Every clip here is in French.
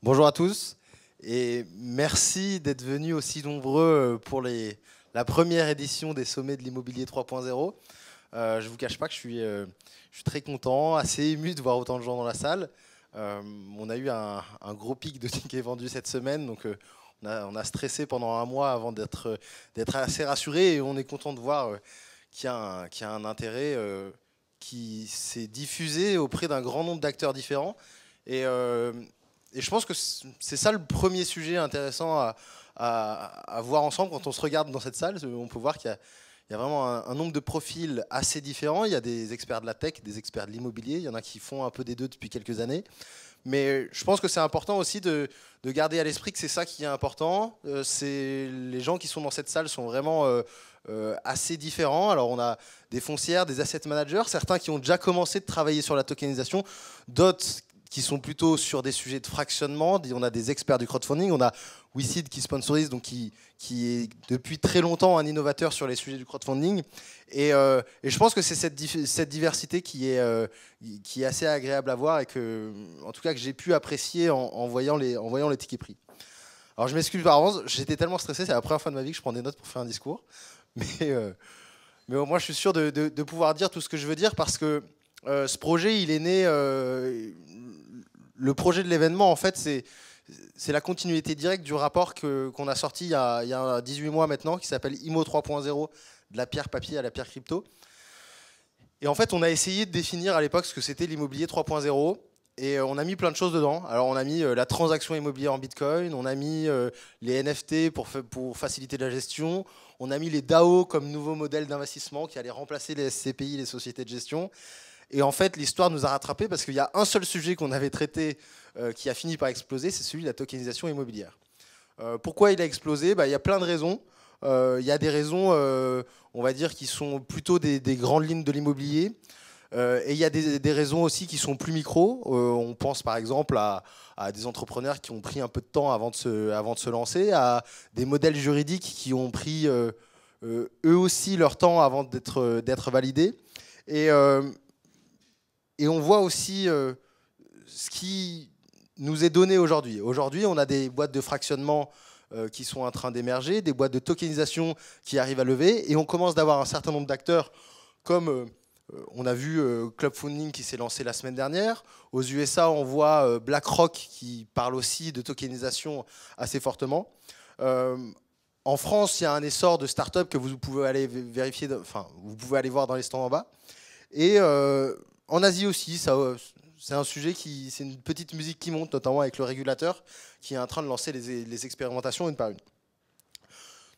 Bonjour à tous et merci d'être venus aussi nombreux pour la première édition des sommets de l'immobilier 3.0. Je ne vous cache pas que je suis très content, assez ému de voir autant de gens dans la salle. On a eu un gros pic de tickets vendus cette semaine, donc on a stressé pendant un mois avant d'être assez rassuré, et on est content de voir qu'il y a un intérêt qui s'est diffusé auprès d'un grand nombre d'acteurs différents. Et je pense que c'est ça le premier sujet intéressant à voir ensemble quand on se regarde dans cette salle. On peut voir qu'il y a vraiment un nombre de profils assez différents. Il y a des experts de la tech, des experts de l'immobilier. Il y en a qui font un peu des deux depuis quelques années. Mais je pense que c'est important aussi de garder à l'esprit que c'est ça qui est important. Les gens qui sont dans cette salle sont vraiment assez différents. Alors on a des foncières, des asset managers, certains qui ont déjà commencé de travailler sur la tokenisation, d'autres qui sont plutôt sur des sujets de fractionnement. On a des experts du crowdfunding, on a WeSeed qui sponsorise, donc qui est depuis très longtemps un innovateur sur les sujets du crowdfunding. Et je pense que c'est cette diversité qui est assez agréable à voir et en tout cas que j'ai pu apprécier en voyant les tickets prix. Alors je m'excuse par avance, j'étais tellement stressé, c'est la première fois de ma vie que je prends des notes pour faire un discours. Mais au moins je suis sûr de pouvoir dire tout ce que je veux dire, parce que ce projet, il est né. Le projet de l'événement, en fait, c'est la continuité directe du rapport qu'on a sorti il y a 18 mois maintenant, qui s'appelle IMO 3.0, de la pierre papier à la pierre crypto. Et en fait, on a essayé de définir à l'époque ce que c'était l'immobilier 3.0. Et on a mis plein de choses dedans. Alors on a mis la transaction immobilière en Bitcoin, on a mis les NFT pour faciliter la gestion, on a mis les DAO comme nouveau modèle d'investissement qui allait remplacer les SCPI, les sociétés de gestion. Et en fait, l'histoire nous a rattrapés parce qu'il y a un seul sujet qu'on avait traité qui a fini par exploser, c'est celui de la tokenisation immobilière. Pourquoi il a explosé ? Il y a plein de raisons. Il y a des raisons, on va dire, qui sont plutôt des grandes lignes de l'immobilier. Et il y a des raisons aussi qui sont plus micro. On pense par exemple à des entrepreneurs qui ont pris un peu de temps avant de se lancer, à des modèles juridiques qui ont pris eux aussi leur temps avant d'être validés. Et on voit aussi ce qui nous est donné aujourd'hui. Aujourd'hui, on a des boîtes de fractionnement qui sont en train d'émerger, des boîtes de tokenisation qui arrivent à lever, et on commence d'avoir un certain nombre d'acteurs, comme on a vu Club Funding qui s'est lancé la semaine dernière. Aux USA, on voit BlackRock qui parle aussi de tokenisation assez fortement. En France, il y a un essor de start-up que vous pouvez aller vérifier, vous pouvez aller voir dans les stands en bas. Et en Asie aussi, c'est un sujet c'est une petite musique qui monte, notamment avec le régulateur qui est en train de lancer les expérimentations une par une.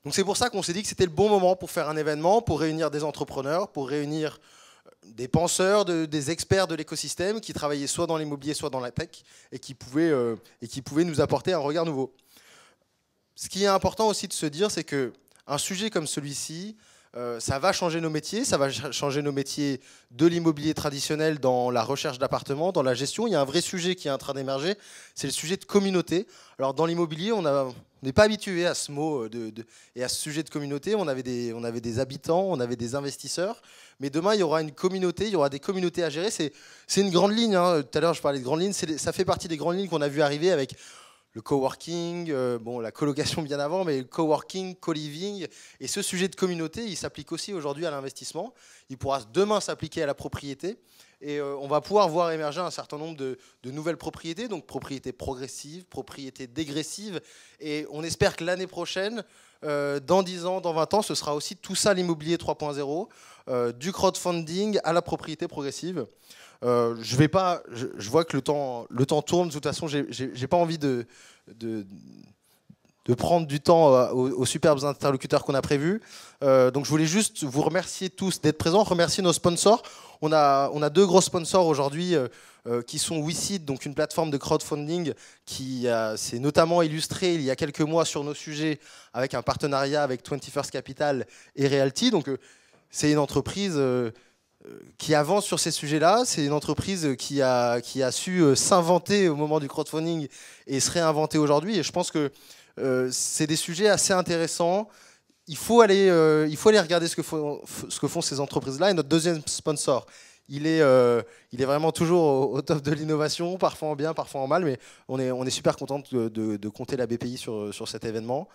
Donc c'est pour ça qu'on s'est dit que c'était le bon moment pour faire un événement, pour réunir des entrepreneurs, pour réunir des penseurs, des experts de l'écosystème qui travaillaient soit dans l'immobilier, soit dans la tech, et qui pouvaient nous apporter un regard nouveau. Ce qui est important aussi de se dire, c'est qu'un sujet comme celui-ci, ça va changer nos métiers, ça va changer nos métiers de l'immobilier traditionnel dans la recherche d'appartements, dans la gestion. Il y a un vrai sujet qui est en train d'émerger, c'est le sujet de communauté. Alors dans l'immobilier, on n'est pas habitué à ce mot et à ce sujet de communauté. On avait des habitants, on avait des investisseurs, mais demain il y aura une communauté, il y aura des communautés à gérer. C'est une grande ligne, hein. Tout à l'heure je parlais de grandes lignes, ça fait partie des grandes lignes qu'on a vu arriver avec le coworking, la colocation bien avant, mais le coworking, co-living. Et ce sujet de communauté, il s'applique aussi aujourd'hui à l'investissement. Il pourra demain s'appliquer à la propriété. Et on va pouvoir voir émerger un certain nombre de nouvelles propriétés, donc propriétés progressives, propriétés dégressives. Et on espère que l'année prochaine, dans 10 ans, dans 20 ans, ce sera aussi tout ça l'immobilier 3.0, du crowdfunding à la propriété progressive. Je vois que le temps tourne. De toute façon, j'ai pas envie de prendre du temps aux superbes interlocuteurs qu'on a prévus. Donc je voulais juste vous remercier tous d'être présents, remercier nos sponsors. On a 2 gros sponsors aujourd'hui qui sont WeSeed, donc une plateforme de crowdfunding qui s'est notamment illustrée il y a quelques mois sur nos sujets avec un partenariat avec 21st Capital et Realty. Donc c'est une entreprise qui avance sur ces sujets-là. C'est une entreprise qui a su s'inventer au moment du crowdfunding et se réinventer aujourd'hui. Et je pense que c'est des sujets assez intéressants. Il faut aller regarder ce que font ces entreprises-là. Et notre deuxième sponsor, il est vraiment toujours au top de l'innovation, parfois en bien, parfois en mal, mais on est super content de compter la BPI sur cet événement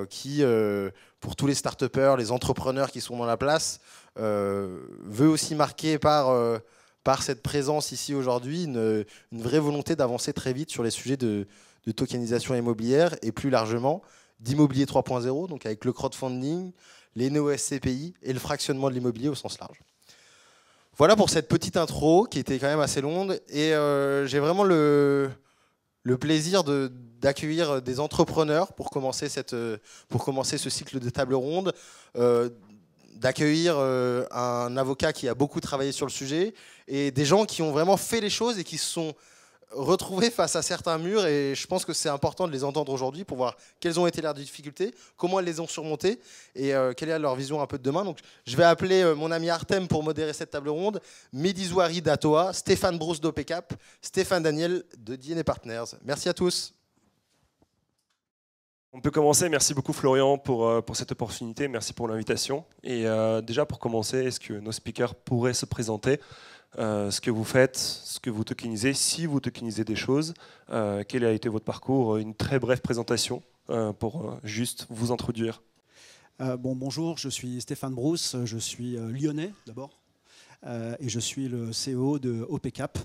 qui, pour tous les start-upers, les entrepreneurs qui sont dans la place, veut aussi marquer par cette présence ici aujourd'hui une vraie volonté d'avancer très vite sur les sujets de tokenisation immobilière et plus largement d'immobilier 3.0, donc avec le crowdfunding, les néo-SCPI et le fractionnement de l'immobilier au sens large. Voilà pour cette petite intro qui était quand même assez longue et j'ai vraiment le plaisir d'accueillir des entrepreneurs pour commencer ce cycle de table ronde, d'accueillir un avocat qui a beaucoup travaillé sur le sujet et des gens qui ont vraiment fait les choses et qui se sont retrouvés face à certains murs, et je pense que c'est important de les entendre aujourd'hui pour voir quelles ont été leurs difficultés, comment elles les ont surmontées et quelle est leur vision un peu de demain. Donc, je vais appeler mon ami Artem pour modérer cette table ronde, Mehdi Zouari d'Atoa, Stéphane Brousse d'OPCAP, Stéphane Daniel de DNA Partners. Merci à tous. On peut commencer. Merci beaucoup Florian pour cette opportunité. Merci pour l'invitation. Et déjà pour commencer, est-ce que nos speakers pourraient se présenter, ce que vous faites, ce que vous tokenisez, si vous tokenisez des choses, quel a été votre parcours, une très brève présentation pour juste vous introduire. Bonjour, je suis Stéphane Brousse, je suis lyonnais d'abord et je suis le CEO de OPCAP.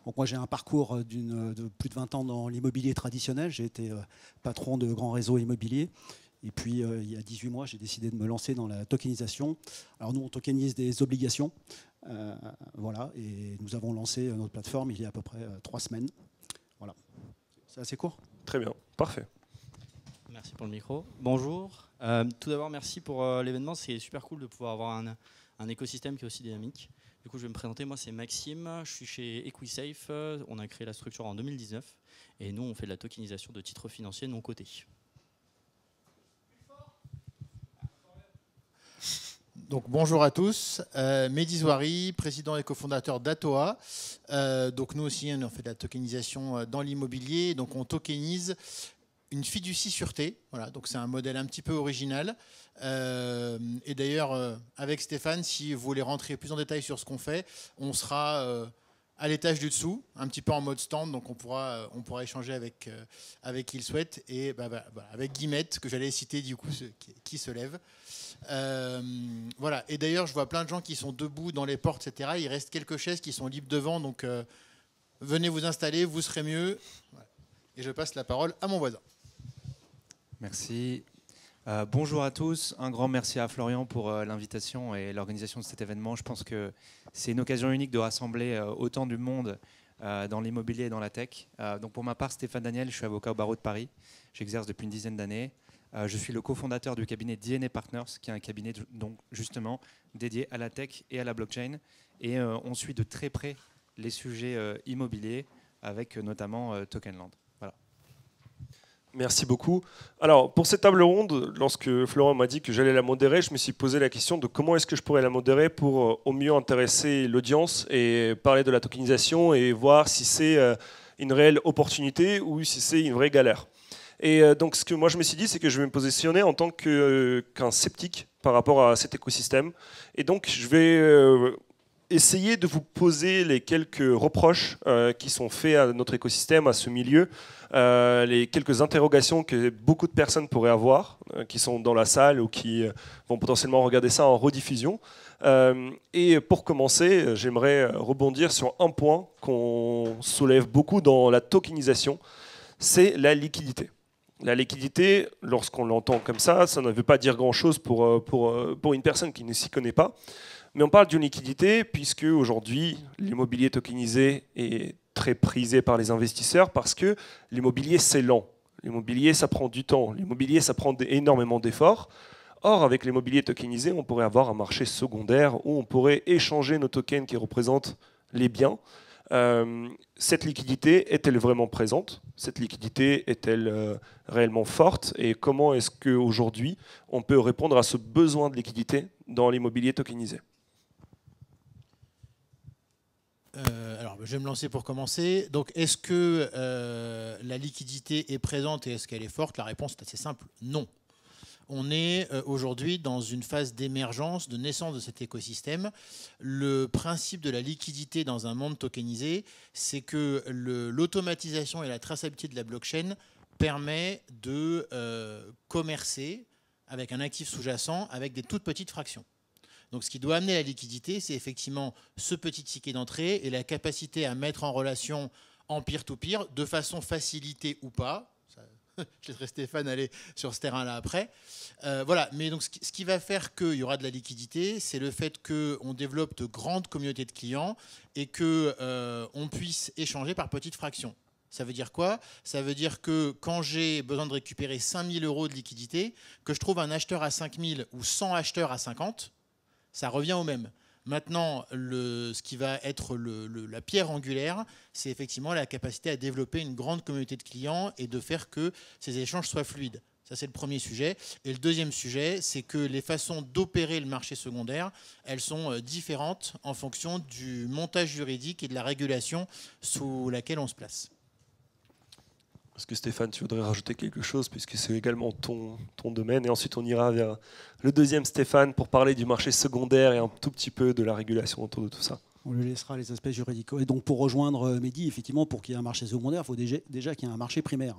Donc moi j'ai un parcours de plus de 20 ans dans l'immobilier traditionnel, j'ai été patron de grands réseaux immobiliers. Et puis, il y a 18 mois, j'ai décidé de me lancer dans la tokenisation. Alors, nous, on tokenise des obligations. Voilà, et nous avons lancé notre plateforme il y a à peu près 3 semaines. Voilà. C'est assez court. Très bien, parfait. Merci pour le micro. Bonjour. Tout d'abord, merci pour l'événement. C'est super cool de pouvoir avoir un écosystème qui est aussi dynamique. Du coup, je vais me présenter. Moi, c'est Maxime. Je suis chez Equisafe. On a créé la structure en 2019. Et nous, on fait de la tokenisation de titres financiers non cotés. Donc, bonjour à tous, Mehdi Zouari, président et cofondateur d'Atoa. Donc nous aussi, on fait de la tokenisation dans l'immobilier. Donc on tokenise une fiducie sûreté. Voilà, donc c'est un modèle un petit peu original. Et d'ailleurs, avec Stéphane, si vous voulez rentrer plus en détail sur ce qu'on fait, on sera à l'étage du dessous, un petit peu en mode stand, donc on pourra échanger avec qui il souhaite. Et avec Guillemette, que j'allais citer du coup, qui se lève. Voilà. Et d'ailleurs, je vois plein de gens qui sont debout dans les portes, etc. Il reste quelques chaises qui sont libres devant, donc venez vous installer, vous serez mieux. Voilà. Et je passe la parole à mon voisin. Merci. Bonjour à tous. Un grand merci à Florian pour l'invitation et l'organisation de cet événement. Je pense que c'est une occasion unique de rassembler autant du monde dans l'immobilier et dans la tech. Donc pour ma part, Stéphane Daniel, je suis avocat au barreau de Paris. J'exerce depuis une dizaine d'années. Je suis le cofondateur du cabinet DNA Partners, qui est un cabinet donc, justement dédié à la tech et à la blockchain. Et on suit de très près les sujets immobiliers, avec notamment Tokenland. Voilà. Merci beaucoup. Alors, pour cette table ronde, lorsque Florent m'a dit que j'allais la modérer, je me suis posé la question de comment est-ce que je pourrais la modérer pour au mieux intéresser l'audience et parler de la tokenisation et voir si c'est une réelle opportunité ou si c'est une vraie galère. Et donc, ce que moi je me suis dit, c'est que je vais me positionner en tant qu'un sceptique par rapport à cet écosystème. Et donc, je vais essayer de vous poser les quelques reproches qui sont faits à notre écosystème, à ce milieu, les quelques interrogations que beaucoup de personnes pourraient avoir, qui sont dans la salle ou qui vont potentiellement regarder ça en rediffusion. Et pour commencer, j'aimerais rebondir sur un point qu'on soulève beaucoup dans la tokenisation, c'est la liquidité. La liquidité, lorsqu'on l'entend comme ça ne veut pas dire grand-chose pour une personne qui ne s'y connaît pas. Mais on parle d'une liquidité puisque aujourd'hui, l'immobilier tokenisé est très prisé par les investisseurs parce que l'immobilier, c'est lent. L'immobilier, ça prend du temps. L'immobilier, ça prend énormément d'efforts. Or, avec l'immobilier tokenisé, on pourrait avoir un marché secondaire où on pourrait échanger nos tokens qui représentent les biens. Cette liquidité est-elle vraiment présente? Cette liquidité est-elle réellement forte? Et comment est-ce qu'aujourd'hui, on peut répondre à ce besoin de liquidité dans l'immobilier tokenisé? Alors, je vais me lancer pour commencer. Donc, est-ce que la liquidité est présente et est-ce qu'elle est forte? La réponse est assez simple, non. On est aujourd'hui dans une phase d'émergence, de naissance de cet écosystème. Le principe de la liquidité dans un monde tokenisé, c'est que l'automatisation et la traçabilité de la blockchain permet de commercer avec un actif sous-jacent avec des toutes petites fractions. Donc ce qui doit amener la liquidité, c'est effectivement ce petit ticket d'entrée et la capacité à mettre en relation en peer-to-peer, de façon facilitée ou pas. Je laisserai Stéphane aller sur ce terrain-là après. Voilà. Mais donc, ce qui va faire qu'il y aura de la liquidité, c'est le fait qu'on développe de grandes communautés de clients et qu'on puisse échanger par petites fractions. Ça veut dire quoi? Ça veut dire que quand j'ai besoin de récupérer 5 000 € de liquidité, que je trouve un acheteur à 5 000 ou 100 acheteurs à 50, ça revient au même. Maintenant, ce qui va être la pierre angulaire, c'est effectivement la capacité à développer une grande communauté de clients et de faire que ces échanges soient fluides. Ça, c'est le premier sujet. Et le deuxième sujet, c'est que les façons d'opérer le marché secondaire, elles sont différentes en fonction du montage juridique et de la régulation sous laquelle on se place. Est-ce que Stéphane, tu voudrais rajouter quelque chose, puisque c'est également ton domaine, et ensuite on ira vers le deuxième Stéphane pour parler du marché secondaire et un tout petit peu de la régulation autour de tout ça. On lui laissera les aspects juridiques. Et donc pour rejoindre Mehdi, effectivement, pour qu'il y ait un marché secondaire, il faut déjà qu'il y ait un marché primaire.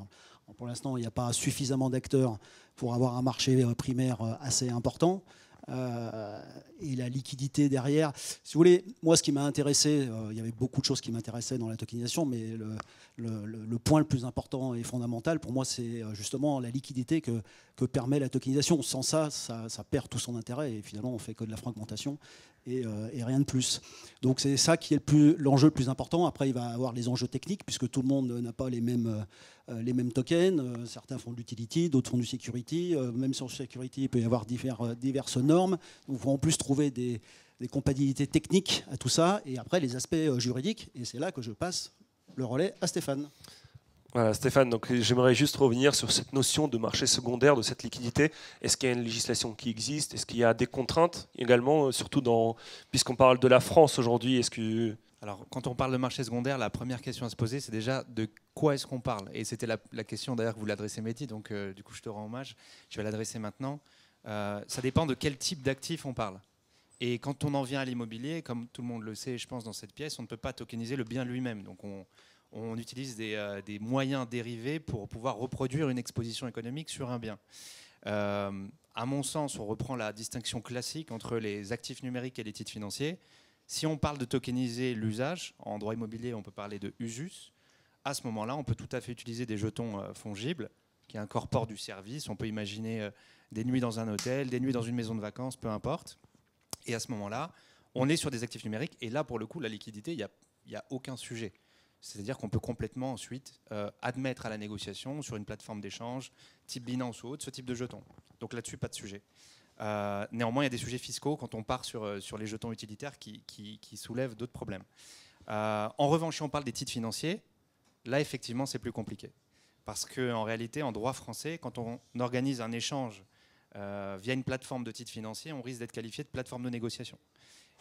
Pour l'instant, il n'y a pas suffisamment d'acteurs pour avoir un marché primaire assez important. Et la liquidité derrière. Si vous voulez, moi, ce qui m'a intéressé, il y avait beaucoup de choses qui m'intéressaient dans la tokenisation, mais le point le plus important et fondamental pour moi, c'est justement la liquidité que permet la tokenisation. Sans ça, ça perd tout son intérêt et finalement, on fait que de la fragmentation et rien de plus. Donc c'est ça qui est l'enjeu le plus important. Après, il va y avoir les enjeux techniques puisque tout le monde n'a pas les mêmes tokens. Certains font de l'utility, d'autres font du security. Même sur le security, il peut y avoir diverses normes. Donc, il faut en plus trouver des compatibilités techniques à tout ça. Et après, les aspects juridiques. Et c'est là que je passe le relais à Stéphane. Voilà, Stéphane, donc j'aimerais juste revenir sur cette notion de marché secondaire, de cette liquidité. Est-ce qu'il y a une législation qui existe? Est-ce qu'il y a des contraintes également, surtout puisqu'on parle de la France aujourd'hui? Est-ce que... Alors, quand on parle de marché secondaire, la première question à se poser, c'est déjà de quoi est-ce qu'on parle? Et c'était la question d'ailleurs que vous l'adressez, Mehdi, donc du coup je te rends hommage. Je vais l'adresser maintenant. Ça dépend de quel type d'actif on parle. Et quand on en vient à l'immobilier, comme tout le monde le sait, je pense, dans cette pièce, on ne peut pas tokeniser le bien lui-même. Donc on utilise des moyens dérivés pour pouvoir reproduire une exposition économique sur un bien. À mon sens, on reprend la distinction classique entre les actifs numériques et les titres financiers. Si on parle de tokeniser l'usage, en droit immobilier, on peut parler de usus. À ce moment-là, on peut tout à fait utiliser des jetons fongibles qui incorporent du service. On peut imaginer des nuits dans un hôtel, des nuits dans une maison de vacances, peu importe. Et à ce moment-là, on est sur des actifs numériques. Et là, pour le coup, la liquidité, il n'y a aucun sujet. C'est-à-dire qu'on peut complètement ensuite admettre à la négociation sur une plateforme d'échange, type Binance ou autre, ce type de jetons. Donc là-dessus, pas de sujet. Néanmoins, il y a des sujets fiscaux quand on part sur les jetons utilitaires qui soulèvent d'autres problèmes. En revanche, si on parle des titres financiers, là, effectivement, c'est plus compliqué. Parce qu'en réalité, en droit français, quand on organise un échange via une plateforme de titres financiers, on risque d'être qualifié de plateforme de négociation.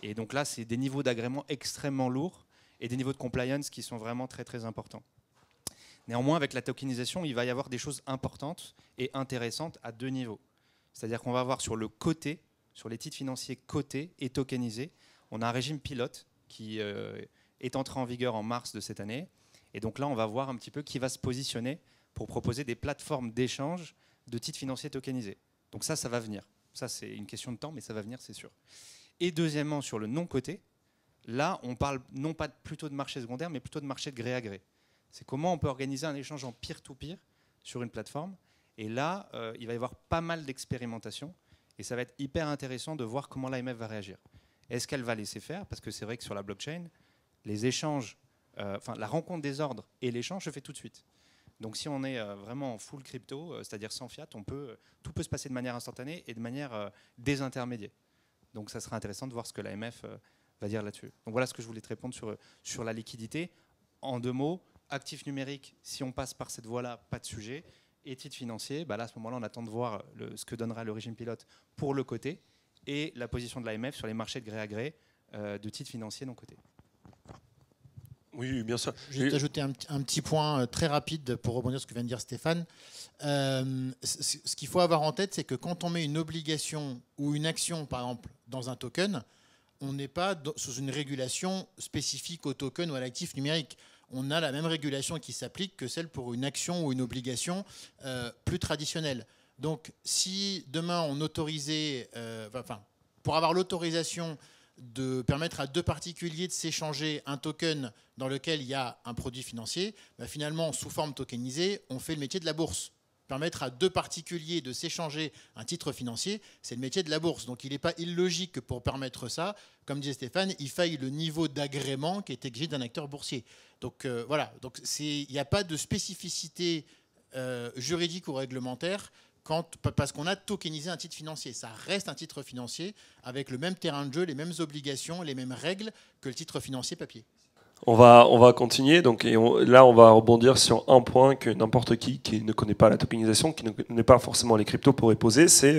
Et donc là, c'est des niveaux d'agrément extrêmement lourds et des niveaux de compliance qui sont vraiment très, très importants. Néanmoins, avec la tokenisation, il va y avoir des choses importantes et intéressantes à deux niveaux. C'est-à-dire qu'on va avoir sur le côté, sur les titres financiers cotés et tokenisés, on a un régime pilote qui est entré en vigueur en mars de cette année. Et donc là, on va voir un petit peu qui va se positionner pour proposer des plateformes d'échange de titres financiers tokenisés. Donc ça va venir. Ça, c'est une question de temps, mais ça va venir, c'est sûr. Et deuxièmement, sur le non-coté, là, on parle non pas plutôt de marché secondaire, mais plutôt de marché de gré à gré. C'est comment on peut organiser un échange en peer-to-peer sur une plateforme. Et là, il va y avoir pas mal d'expérimentations. Et ça va être hyper intéressant de voir comment l'AMF va réagir. Est-ce qu'elle va laisser faire? Parce que c'est vrai que sur la blockchain, les échanges, la rencontre des ordres et l'échange se fait tout de suite. Donc si on est vraiment en full crypto, c'est-à-dire sans fiat, tout peut se passer de manière instantanée et de manière désintermédiée. Donc ça sera intéressant de voir ce que l'AMF va dire là-dessus. Donc voilà ce que je voulais te répondre sur la liquidité. En deux mots, actifs numériques, si on passe par cette voie-là, pas de sujet. Et titres financiers, là, à ce moment-là, on attend de voir ce que donnera le régime pilote pour le côté et la position de l'AMF sur les marchés de gré à gré de titres financiers non cotés. Oui, bien sûr. Je vais t'ajouter un petit point très rapide pour rebondir sur ce que vient de dire Stéphane. Ce qu'il faut avoir en tête, c'est que quand on met une obligation ou une action, par exemple, dans un token, on n'est pas sous une régulation spécifique au token ou à l'actif numérique. On a la même régulation qui s'applique que celle pour une action ou une obligation plus traditionnelle. Donc, si demain on autorisait, pour avoir l'autorisation de permettre à deux particuliers de s'échanger un token dans lequel il y a un produit financier, finalement, sous forme tokenisée, on fait le métier de la bourse. Permettre à deux particuliers de s'échanger un titre financier, c'est le métier de la bourse. Donc il n'est pas illogique que pour permettre ça, comme disait Stéphane, il faille le niveau d'agrément qui est exigé d'un acteur boursier. Donc voilà, il n'y a pas de spécificité juridique ou réglementaire parce qu'on a tokenisé un titre financier. Ça reste un titre financier avec le même terrain de jeu, les mêmes obligations, les mêmes règles que le titre financier papier. On va continuer. Donc, là, on va rebondir sur un point que n'importe qui ne connaît pas la tokenisation, qui ne connaît pas forcément les cryptos pourrait poser, c'est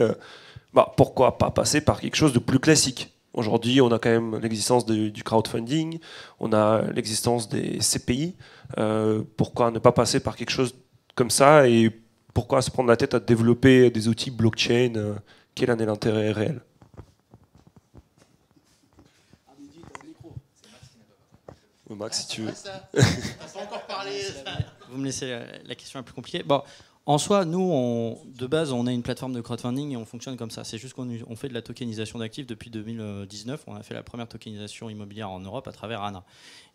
pourquoi pas passer par quelque chose de plus classique. Aujourd'hui, on a quand même l'existence du crowdfunding, on a l'existence des CPI. Pourquoi ne pas passer par quelque chose comme ça et pourquoi se prendre la tête à développer des outils blockchain Quel en est l'intérêt réel? Max, si tu veux. Vous me laissez la question la plus compliquée. Bon, en soi, nous, de base, on est une plateforme de crowdfunding et on fonctionne comme ça. C'est juste qu'on fait de la tokenisation d'actifs depuis 2019. On a fait la première tokenisation immobilière en Europe à travers ANA.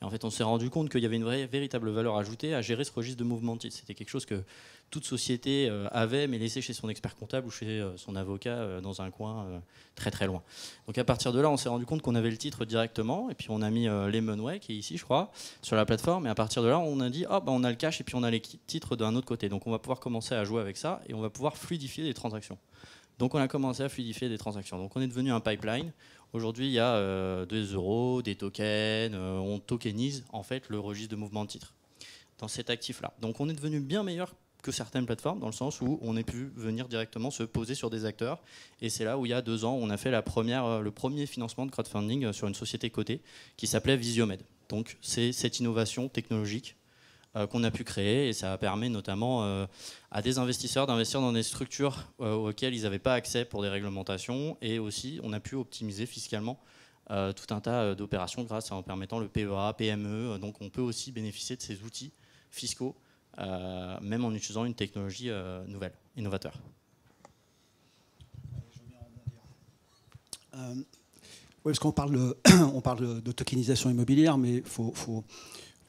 Et en fait, on s'est rendu compte qu'il y avait une véritable valeur ajoutée à gérer ce registre de mouvement de titres. C'était quelque chose que toute société avait, mais laissé chez son expert comptable ou chez son avocat dans un coin très très loin. Donc à partir de là, on s'est rendu compte qu'on avait le titre directement, et puis on a mis Lemonway, qui est ici, je crois, sur la plateforme. Et à partir de là, on a dit, on a le cash et puis on a les titres d'un autre côté. Donc on va pouvoir commencer à jouer avec ça et on va pouvoir fluidifier des transactions. Donc on a commencé à fluidifier des transactions. Donc on est devenu un pipeline. Aujourd'hui, il y a des euros, des tokens. On tokenise en fait le registre de mouvement de titres dans cet actif-là. Donc on est devenu bien meilleur que certaines plateformes, dans le sens où on a pu venir directement se poser sur des acteurs. Et c'est là où il y a 2 ans, on a fait le premier financement de crowdfunding sur une société cotée qui s'appelait Visiomed. Donc c'est cette innovation technologique qu'on a pu créer, et ça permet notamment à des investisseurs d'investir dans des structures auxquelles ils n'avaient pas accès pour des réglementations, et aussi on a pu optimiser fiscalement tout un tas d'opérations en permettant le PEA, PME. Donc on peut aussi bénéficier de ces outils fiscaux même en utilisant une technologie nouvelle, innovateur. Oui, parce qu'on parle de tokenisation immobilière, mais il faut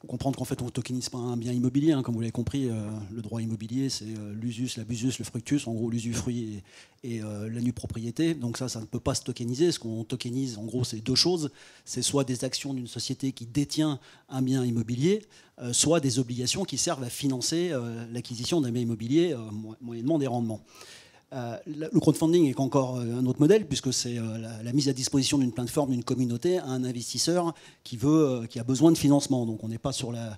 comprendre qu'en fait, on ne tokenise pas un bien immobilier. Comme vous l'avez compris, le droit immobilier, c'est l'usus, l'abusus, le fructus, en gros l'usufruit et la nue propriété. Donc ça ne peut pas se tokeniser. Ce qu'on tokenise, en gros, c'est 2 choses. C'est soit des actions d'une société qui détient un bien immobilier, soit des obligations qui servent à financer l'acquisition d'un bien immobilier moyennement des rendements. Le crowdfunding est encore un autre modèle, puisque c'est la mise à disposition d'une plateforme, d'une communauté, à un investisseur qui a besoin de financement. Donc on n'est pas sur la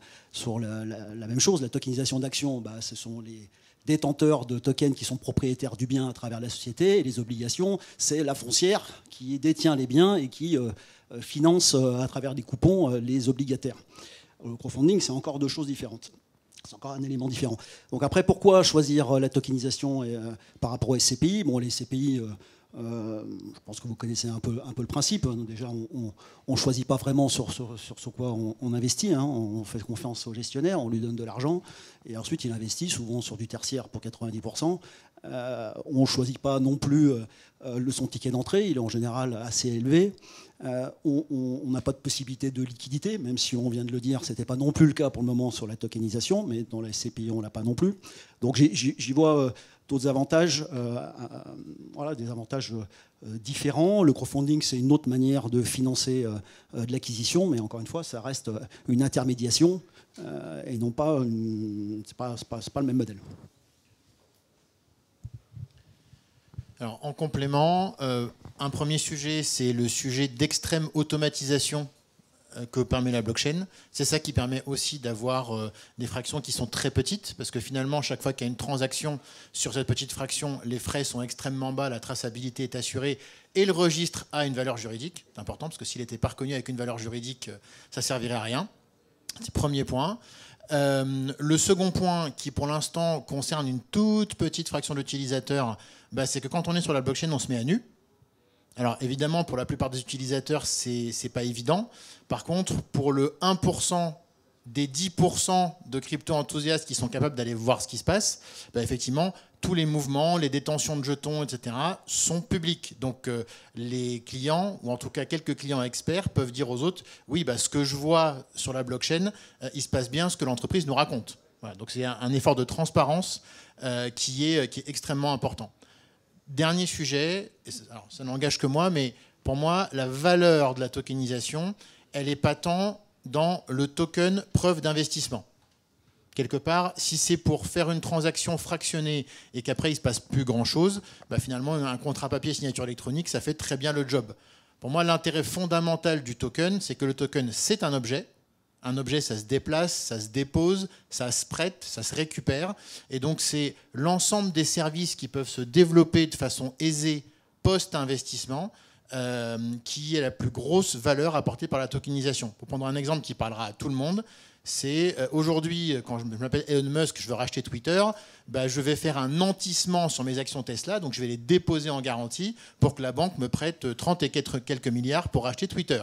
même chose. La tokenisation d'actions, ce sont les détenteurs de tokens qui sont propriétaires du bien à travers la société, et les obligations, c'est la foncière qui détient les biens et qui finance à travers des coupons les obligataires. Le crowdfunding, c'est encore 2 choses différentes. C'est encore un élément différent. Donc après, pourquoi choisir la tokenisation par rapport aux SCPI? Bon, les SCPI, je pense que vous connaissez un peu le principe. Déjà, on ne choisit pas vraiment sur quoi on investit. On fait confiance au gestionnaire, on lui donne de l'argent, et ensuite il investit souvent sur du tertiaire pour 90%. On ne choisit pas non plus son ticket d'entrée, il est en général assez élevé. On n'a pas de possibilité de liquidité, même si on vient de le dire, ce n'était pas non plus le cas pour le moment sur la tokenisation, mais dans la SCPI, on ne l'a pas non plus. Donc j'y vois d'autres avantages, des avantages différents. Le crowdfunding, c'est une autre manière de financer de l'acquisition, mais encore une fois, ça reste une intermédiation et non pas, c'est pas le même modèle. Alors, en complément, un premier sujet, c'est le sujet d'extrême automatisation que permet la blockchain. C'est ça qui permet aussi d'avoir des fractions qui sont très petites, parce que finalement, chaque fois qu'il y a une transaction sur cette petite fraction, les frais sont extrêmement bas, la traçabilité est assurée, et le registre a une valeur juridique. C'est important, parce que s'il n'était pas reconnu avec une valeur juridique, ça ne servirait à rien. C'est le premier point. Le second point, qui pour l'instant concerne une toute petite fraction d'utilisateurs, c'est que quand on est sur la blockchain, on se met à nu. Alors évidemment, pour la plupart des utilisateurs, c'est pas évident. Par contre, pour le 1% des 10% de crypto-enthousiastes qui sont capables d'aller voir ce qui se passe, effectivement, tous les mouvements, les détentions de jetons, etc., sont publics. Donc les clients, ou en tout cas quelques clients experts, peuvent dire aux autres, oui, ce que je vois sur la blockchain, il se passe bien ce que l'entreprise nous raconte. Voilà, donc c'est un effort de transparence qui est extrêmement important. Dernier sujet, alors ça n'engage que moi, mais pour moi, la valeur de la tokenisation, elle est pas tant dans le token preuve d'investissement. Quelque part, si c'est pour faire une transaction fractionnée et qu'après il ne se passe plus grand-chose, finalement un contrat papier signature électronique, ça fait très bien le job. Pour moi, l'intérêt fondamental du token, c'est que le token, c'est un objet. Un objet, ça se déplace, ça se dépose, ça se prête, ça se récupère. Et donc, c'est l'ensemble des services qui peuvent se développer de façon aisée post-investissement qui est la plus grosse valeur apportée par la tokenisation. Pour prendre un exemple qui parlera à tout le monde, c'est aujourd'hui, quand je m'appelle Elon Musk, je veux racheter Twitter, je vais faire un nantissement sur mes actions Tesla, donc je vais les déposer en garantie pour que la banque me prête 30 et quelques milliards pour racheter Twitter.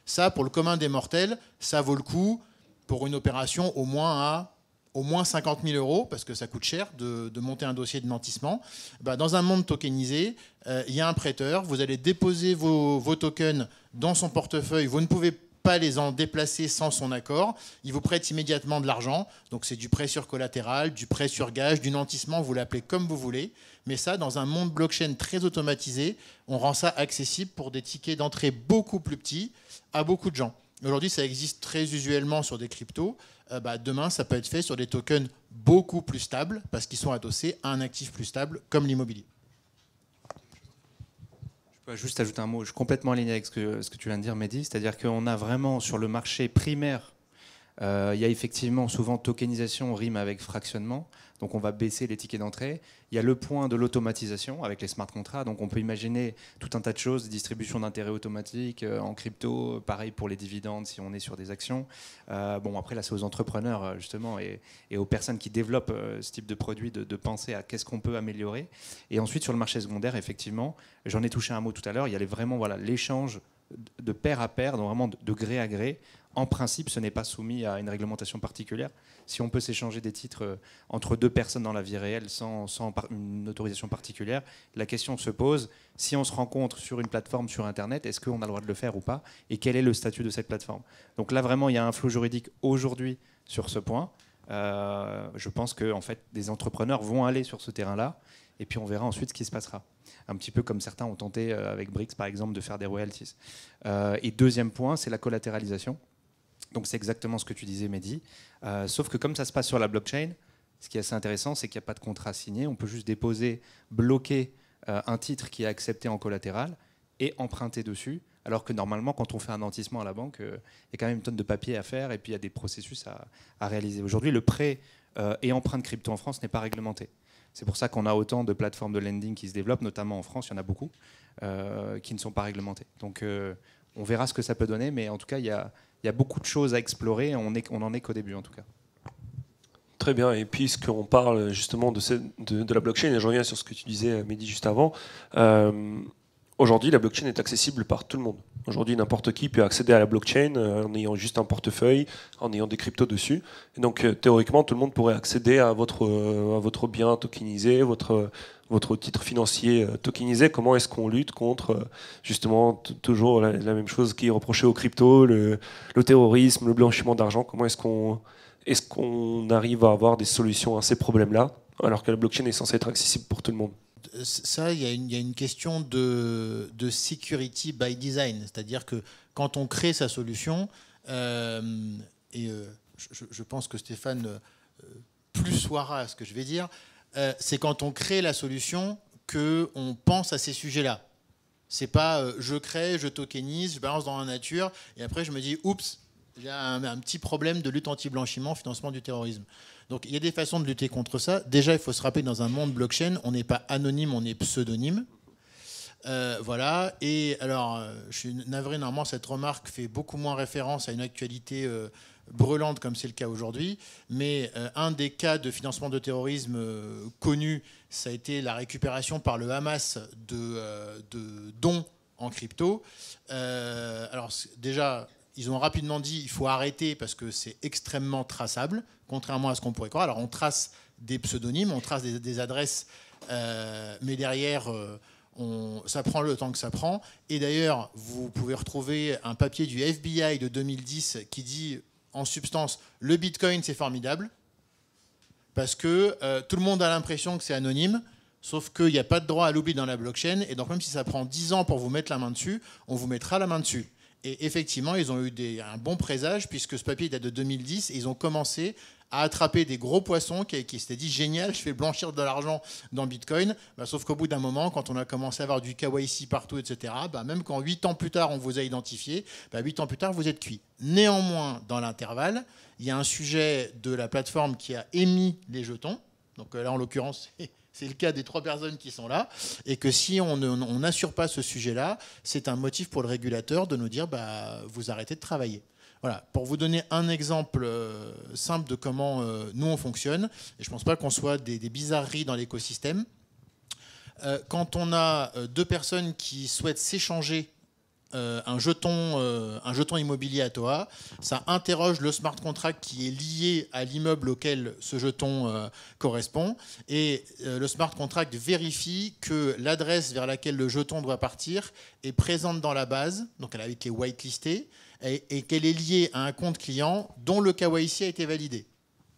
Ça, pour le commun des mortels, ça vaut le coup pour une opération au moins 50 000 euros, parce que ça coûte cher de monter un dossier de nantissement. Dans un monde tokenisé, il y a un prêteur, vous allez déposer vos tokens dans son portefeuille, vous ne pouvez pas les en déplacer sans son accord, il vous prête immédiatement de l'argent, donc c'est du prêt sur collatéral, du prêt sur gage, du nantissement, vous l'appelez comme vous voulez, mais ça, dans un monde blockchain très automatisé, on rend ça accessible pour des tickets d'entrée beaucoup plus petits à beaucoup de gens. Aujourd'hui, ça existe très usuellement sur des cryptos. Demain, ça peut être fait sur des tokens beaucoup plus stables parce qu'ils sont adossés à un actif plus stable comme l'immobilier. Je peux juste ajouter un mot. Je suis complètement aligné avec ce que tu viens de dire, Mehdi. C'est-à-dire qu'on a vraiment sur le marché primaire, il y a effectivement souvent tokenisation rime avec fractionnement. Donc on va baisser les tickets d'entrée. Il y a le point de l'automatisation avec les smart contracts. Donc on peut imaginer tout un tas de choses, distribution d'intérêts automatique en crypto, pareil pour les dividendes si on est sur des actions. Après là c'est aux entrepreneurs justement et aux personnes qui développent ce type de produit de penser à qu'est-ce qu'on peut améliorer. Et ensuite sur le marché secondaire, effectivement, j'en ai touché un mot tout à l'heure, il y a vraiment l'échange de pair à pair, donc vraiment de gré à gré. En principe, ce n'est pas soumis à une réglementation particulière. Si on peut s'échanger des titres entre deux personnes dans la vie réelle sans une autorisation particulière, la question se pose, si on se rencontre sur une plateforme sur Internet, est-ce qu'on a le droit de le faire ou pas? Et quel est le statut de cette plateforme? Donc là, vraiment, il y a un flou juridique aujourd'hui sur ce point. Je pense que en fait, des entrepreneurs vont aller sur ce terrain-là, et puis on verra ensuite ce qui se passera. Un petit peu comme certains ont tenté avec Brix, par exemple, de faire des royalties. Et deuxième point, c'est la collatéralisation. Donc c'est exactement ce que tu disais, Mehdi. Sauf que comme ça se passe sur la blockchain, ce qui est assez intéressant, c'est qu'il n'y a pas de contrat signé. On peut juste déposer, bloquer un titre qui est accepté en collatéral et emprunter dessus. Alors que normalement, quand on fait un nantissement à la banque, il y a quand même une tonne de papier à faire et puis il y a des processus à réaliser. Aujourd'hui, le prêt et emprunt de crypto en France n'est pas réglementé. C'est pour ça qu'on a autant de plateformes de lending qui se développent, notamment en France, il y en a beaucoup, qui ne sont pas réglementées. Donc on verra ce que ça peut donner, mais en tout cas, il y a beaucoup de choses à explorer, on n'en est qu'au début en tout cas. Très bien, et puisqu'on parle justement de la blockchain, et je reviens sur ce que tu disais, Mehdi, juste avant, aujourd'hui la blockchain est accessible par tout le monde. Aujourd'hui, n'importe qui peut accéder à la blockchain en ayant juste un portefeuille, en ayant des cryptos dessus. Et donc théoriquement, tout le monde pourrait accéder à votre bien tokenisé, votre titre financier tokenisé. Comment est-ce qu'on lutte contre justement toujours la même chose qui est reprochée aux cryptos, le terrorisme, le blanchiment d'argent? Comment est-ce qu'on arrive à avoir des solutions à ces problèmes-là, alors que la blockchain est censée être accessible pour tout le monde? Ça, il y a une question de security by design, c'est-à-dire que quand on crée sa solution, je pense que Stéphane plus soira à ce que je vais dire, c'est quand on crée la solution qu'on pense à ces sujets-là. C'est pas je crée, je tokenise, je balance dans la nature, et après je me dis oups, il y a un petit problème de lutte anti-blanchiment, financement du terrorisme. Donc il y a des façons de lutter contre ça. Déjà, il faut se rappeler que dans un monde blockchain, on n'est pas anonyme, on est pseudonyme. Voilà. Et alors, je suis navré, normalement, cette remarque fait beaucoup moins référence à une actualité brûlante comme c'est le cas aujourd'hui. Mais un des cas de financement de terrorisme connus, ça a été la récupération par le Hamas de dons en crypto. Alors déjà, ils ont rapidement dit il faut arrêter parce que c'est extrêmement traçable, contrairement à ce qu'on pourrait croire. Alors on trace des pseudonymes, on trace des adresses, mais derrière, ça prend le temps que ça prend. Et d'ailleurs, vous pouvez retrouver un papier du FBI de 2010 qui dit en substance le Bitcoin c'est formidable parce que tout le monde a l'impression que c'est anonyme. Sauf qu'il n'y a pas de droit à l'oubli dans la blockchain. Et donc, même si ça prend 10 ans pour vous mettre la main dessus, on vous mettra la main dessus. Et effectivement, ils ont eu un bon présage, puisque ce papier date de 2010. Et ils ont commencé à attraper des gros poissons qui s'étaient dit « Génial, je fais blanchir de l'argent dans Bitcoin ». Sauf qu'au bout d'un moment, quand on a commencé à avoir du KYC partout, etc., même quand 8 ans plus tard, on vous a identifié, 8 ans plus tard, vous êtes cuit. Néanmoins, dans l'intervalle, il y a un sujet de la plateforme qui a émis les jetons. Donc là, en l'occurrence, c'est le cas des 3 personnes qui sont là, et que si on n'assure pas ce sujet-là, c'est un motif pour le régulateur de nous dire vous arrêtez de travailler. Voilà, pour vous donner un exemple simple de comment nous on fonctionne, et je ne pense pas qu'on soit des bizarreries dans l'écosystème. Quand on a 2 personnes qui souhaitent s'échanger un jeton immobilier à Atoa, ça interroge le smart contract qui est lié à l'immeuble auquel ce jeton correspond, et le smart contract vérifie que l'adresse vers laquelle le jeton doit partir est présente dans la base, donc elle a été whitelistée, et qu'elle est liée à un compte client dont le KYC a été validé.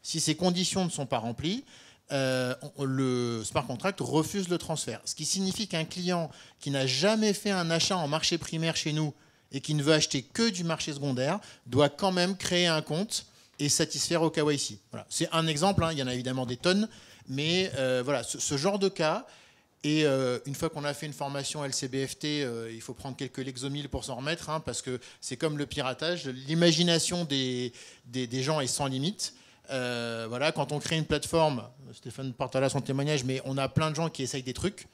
Si ces conditions ne sont pas remplies, le smart contract refuse le transfert. Ce qui signifie qu'un client qui n'a jamais fait un achat en marché primaire chez nous et qui ne veut acheter que du marché secondaire doit quand même créer un compte et satisfaire au KYC. Voilà. C'est un exemple, il y en a évidemment des tonnes, mais voilà, ce genre de cas. Et une fois qu'on a fait une formation LCBFT, il faut prendre quelques Lexomil pour s'en remettre, parce que c'est comme le piratage. L'imagination des gens est sans limite. Voilà, quand on crée une plateforme, Stéphane partagera son témoignage, mais on a plein de gens qui essayent des trucs.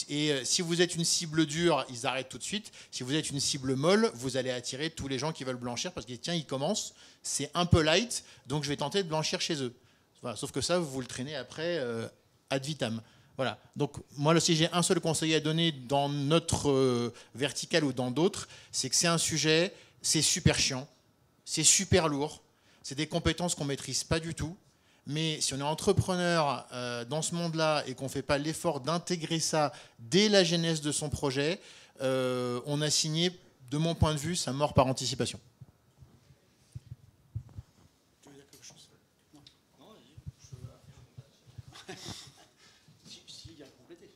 Et si vous êtes une cible dure, ils arrêtent tout de suite. Si vous êtes une cible molle, vous allez attirer tous les gens qui veulent blanchir parce qu'ils disent tiens, ils commencent, c'est un peu light, donc je vais tenter de blanchir chez eux. Voilà, sauf que ça, vous le traînez après ad vitam. Voilà. Donc moi, si j'ai un seul conseil à donner dans notre verticale ou dans d'autres, c'est que c'est un sujet, c'est super chiant, c'est super lourd. C'est des compétences qu'on ne maîtrise pas du tout. Mais si on est entrepreneur dans ce monde-là et qu'on ne fait pas l'effort d'intégrer ça dès la genèse de son projet, on a signé, de mon point de vue, sa mort par anticipation. Tu veux dire quelque chose ? Non, si, il y a complété.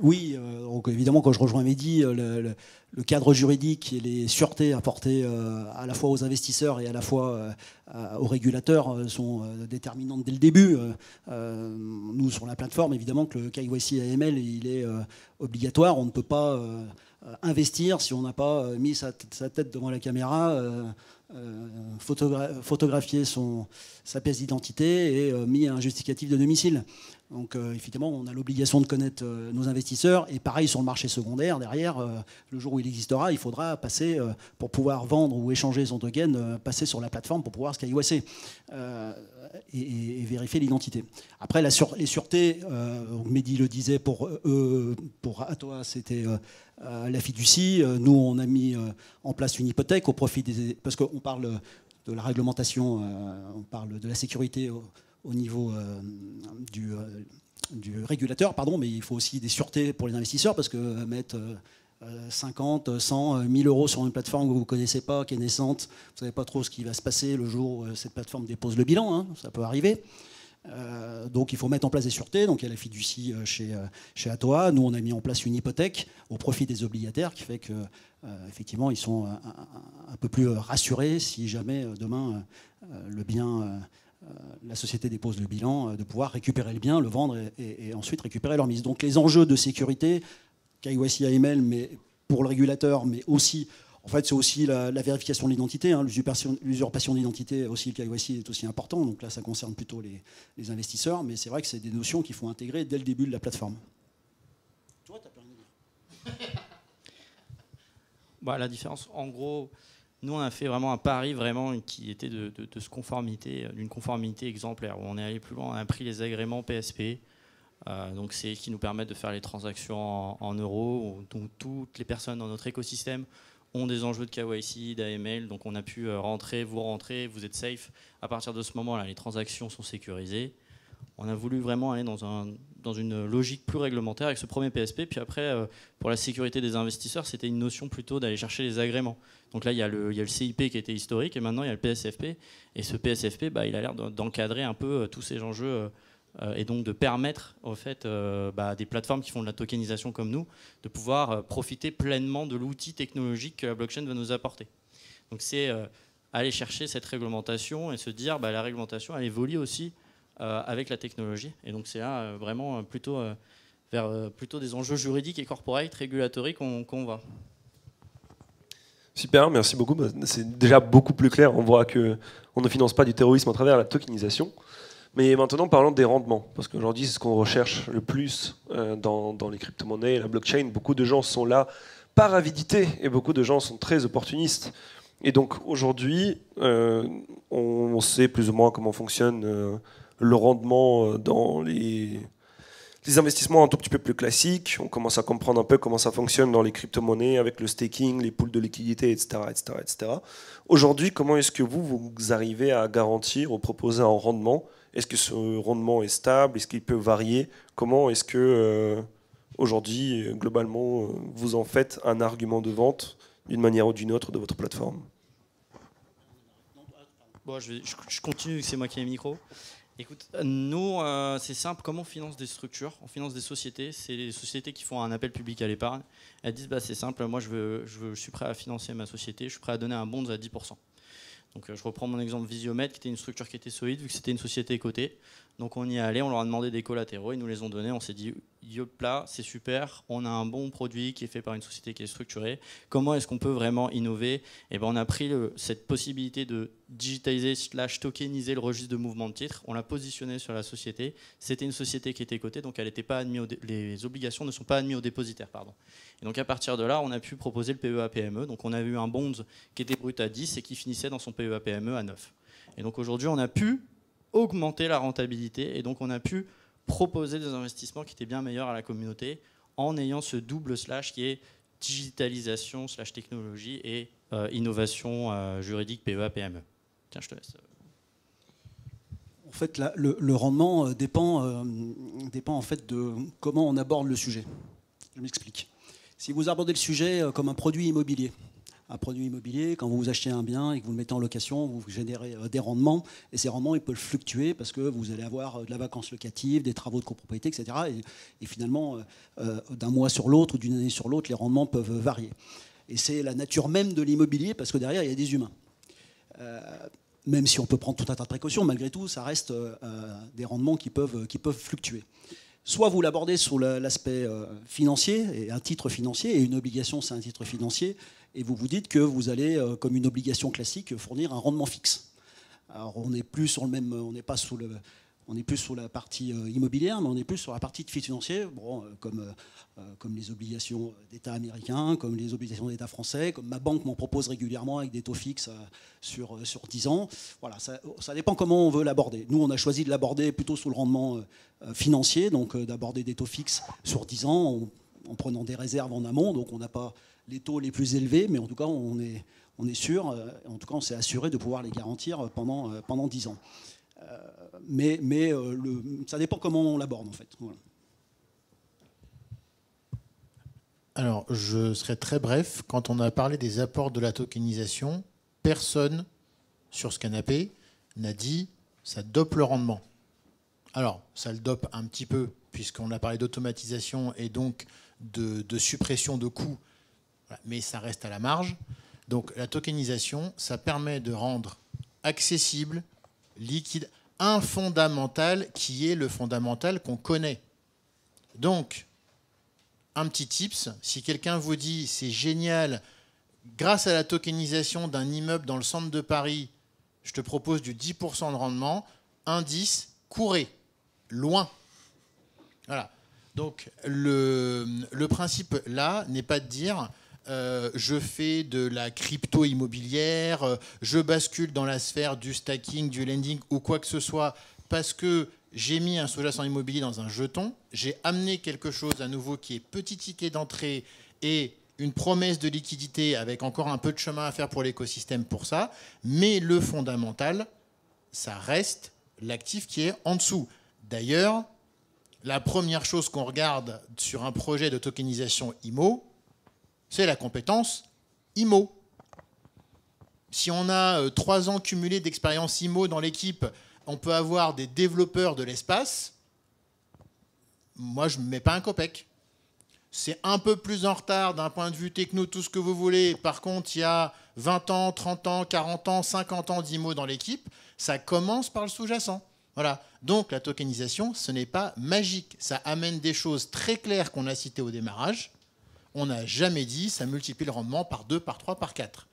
Oui, donc évidemment, quand je rejoins Mehdi, le cadre juridique et les sûretés apportées à la fois aux investisseurs et à la fois aux régulateurs sont déterminantes dès le début. Nous, sur la plateforme, évidemment que le KYC AML, il est obligatoire. On ne peut pas investir si on n'a pas mis sa tête devant la caméra, photographié sa pièce d'identité et mis un justificatif de domicile. Donc effectivement, on a l'obligation de connaître nos investisseurs. Et pareil sur le marché secondaire, derrière, le jour où il existera, il faudra passer, pour pouvoir vendre ou échanger son token, passer sur la plateforme pour pouvoir se KYC et vérifier l'identité. Après, les sûretés, Mehdi le disait, pour Atoa, c'était la fiducie. Nous, on a mis en place une hypothèque au profit des... Parce qu'on parle de la réglementation, on parle de la sécurité au niveau du régulateur, pardon, mais il faut aussi des sûretés pour les investisseurs, parce que mettre 50, 100, 1000 euros sur une plateforme que vous ne connaissez pas, qui est naissante, vous ne savez pas trop ce qui va se passer le jour où cette plateforme dépose le bilan, ça peut arriver. Donc il faut mettre en place des sûretés. Donc il y a la fiducie chez Atoa. Nous, on a mis en place une hypothèque au profit des obligataires qui fait que effectivement, ils sont un peu plus rassurés si jamais demain le bien... la société dépose le bilan, de pouvoir récupérer le bien, le vendre et ensuite récupérer leur mise. Donc les enjeux de sécurité, KYC AML, mais pour le régulateur, mais aussi En fait, c'est aussi la vérification de l'identité. Hein. L'usurpation d'identité, aussi, le KYC est aussi important. Donc là, ça concerne plutôt les investisseurs. Mais c'est vrai que c'est des notions qu'il faut intégrer dès le début de la plateforme. Tu vois, tu n'as plus rien à dire. Bah, la différence, en gros, nous, on a fait vraiment un pari qui était de d'une conformité exemplaire. Où on est allé plus loin, on a pris les agréments PSP. Donc c'est qui nous permettent de faire les transactions en euros. Donc toutes les personnes dans notre écosystème ont des enjeux de KYC, d'AML, donc on a pu rentrer, vous êtes safe. À partir de ce moment-là, les transactions sont sécurisées. On a voulu vraiment aller dans une logique plus réglementaire avec ce premier PSP. Puis après, pour la sécurité des investisseurs, c'était une notion plutôt d'aller chercher les agréments. Donc là, il y a le CIP qui était historique et maintenant il y a le PSFP. Et ce PSFP, il a l'air d'encadrer un peu tous ces enjeux et donc de permettre au fait des plateformes qui font de la tokenisation comme nous de pouvoir profiter pleinement de l'outil technologique que la blockchain va nous apporter. Donc c'est aller chercher cette réglementation et se dire la réglementation elle évolue aussi avec la technologie et donc c'est là vraiment plutôt vers plutôt des enjeux juridiques et corporate, régulatory qu'on va. Super, merci beaucoup. C'est déjà beaucoup plus clair. On voit qu'on ne finance pas du terrorisme à travers la tokenisation. Mais maintenant, parlons des rendements, parce qu'aujourd'hui, c'est ce qu'on recherche le plus dans les crypto-monnaies et la blockchain. Beaucoup de gens sont là par avidité et beaucoup de gens sont très opportunistes. Et donc aujourd'hui, on sait plus ou moins comment fonctionne le rendement dans les investissements un tout petit peu plus classiques. On commence à comprendre un peu comment ça fonctionne dans les crypto-monnaies avec le staking, les pools de liquidité, etc. etc. Aujourd'hui, comment est-ce que vous arrivez à garantir ou proposer un rendement ? Est-ce que ce rendement est stable? Est-ce qu'il peut varier? Comment est-ce que, aujourd'hui, globalement, vous en faites un argument de vente d'une manière ou d'une autre de votre plateforme? Bon, je continue, c'est moi qui ai le micro. Écoute, nous, c'est simple, comment on finance des structures? On finance des sociétés, c'est les sociétés qui font un appel public à l'épargne. Elles disent, c'est simple, moi je suis prêt à financer ma société, je suis prêt à donner un bond à 10%. Donc je reprends mon exemple Visiomètre, qui était une structure qui était solide, vu que c'était une société cotée. Donc on y est allé, on leur a demandé des collatéraux, ils nous les ont donnés, on s'est dit, yop là, c'est super, on a un bon produit qui est fait par une société qui est structurée. Comment est-ce qu'on peut vraiment innover? Et on a pris cette possibilité de digitaliser / tokeniser le registre de mouvement de titres, on l'a positionné sur la société. C'était une société qui était cotée, donc elle n'était pas admise les obligations ne sont pas admises aux dépositaires. Pardon. Et donc à partir de là, on a pu proposer le PEA-PME. Donc on avait eu un bond qui était brut à 10 et qui finissait dans son PEA-PME à 9. Et donc aujourd'hui, on a pu augmenter la rentabilité et donc on a pu proposer des investissements qui étaient bien meilleurs à la communauté en ayant ce double slash qui est digitalisation / technologie et innovation juridique PEA-PME. Tiens, je te laisse. En fait, le rendement dépend en fait de comment on aborde le sujet. Je m'explique. Si vous abordez le sujet comme un produit immobilier, quand vous achetez un bien et que vous le mettez en location, vous générez des rendements. Et ces rendements, ils peuvent fluctuer parce que vous allez avoir de la vacance locative, des travaux de copropriété, etc. Et finalement, d'un mois sur l'autre ou d'une année sur l'autre, les rendements peuvent varier. Et c'est la nature même de l'immobilier parce que derrière, il y a des humains. Même si on peut prendre tout un tas de précautions, malgré tout, ça reste des rendements qui peuvent fluctuer. Soit vous l'abordez sous l'aspect financier, et un titre financier, et une obligation, c'est un titre financier, et vous vous dites que vous allez, comme une obligation classique, fournir un rendement fixe. Alors on n'est plus sur le même, on n'est pas sous le, on est plus sur la partie immobilière, mais on est plus sur la partie de financier, bon, comme les obligations d'État américains, comme les obligations d'État français, comme ma banque m'en propose régulièrement avec des taux fixes sur 10 ans. Voilà, ça dépend comment on veut l'aborder. Nous, on a choisi de l'aborder plutôt sous le rendement financier, donc d'aborder des taux fixes sur 10 ans en prenant des réserves en amont. Donc on n'a pas les taux les plus élevés, mais en tout cas, on est sûr, en tout cas, on s'est assuré de pouvoir les garantir pendant 10 ans. Mais ça dépend comment on l'aborde, en fait. Voilà. Alors, je serai très bref. Quand on a parlé des apports de la tokenisation, personne sur ce canapé n'a dit ça dope le rendement. Alors, ça le dope un petit peu, puisqu'on a parlé d'automatisation et donc de suppression de coûts, mais ça reste à la marge. Donc, la tokenisation, ça permet de rendre accessible, liquide, un fondamental qui est le fondamental qu'on connaît. Donc, un petit tips, si quelqu'un vous dit c'est génial, grâce à la tokenisation d'un immeuble dans le centre de Paris, je te propose du 10% de rendement. Indice, courez, loin. Voilà. Donc le principe là n'est pas de dire je fais de la crypto immobilière, je bascule dans la sphère du stacking, du lending ou quoi que ce soit parce que j'ai mis un sous-jacent immobilier dans un jeton, j'ai amené quelque chose à nouveau qui est petit ticket d'entrée et une promesse de liquidité avec encore un peu de chemin à faire pour l'écosystème pour ça, mais le fondamental, ça reste l'actif qui est en dessous. D'ailleurs, la première chose qu'on regarde sur un projet de tokenisation IMO, c'est la compétence IMO. Si on a 3 ans cumulés d'expérience IMO dans l'équipe, on peut avoir des développeurs de l'espace. Moi, je ne mets pas un copec. C'est un peu plus en retard d'un point de vue techno, tout ce que vous voulez. Par contre, il y a 20 ans, 30 ans, 40 ans, 50 ans d'IMO dans l'équipe. Ça commence par le sous-jacent. Voilà. Donc, la tokenisation, ce n'est pas magique. Ça amène des choses très claires qu'on a citées au démarrage. On n'a jamais dit ça multiplie le rendement par 2, par 3, par 4.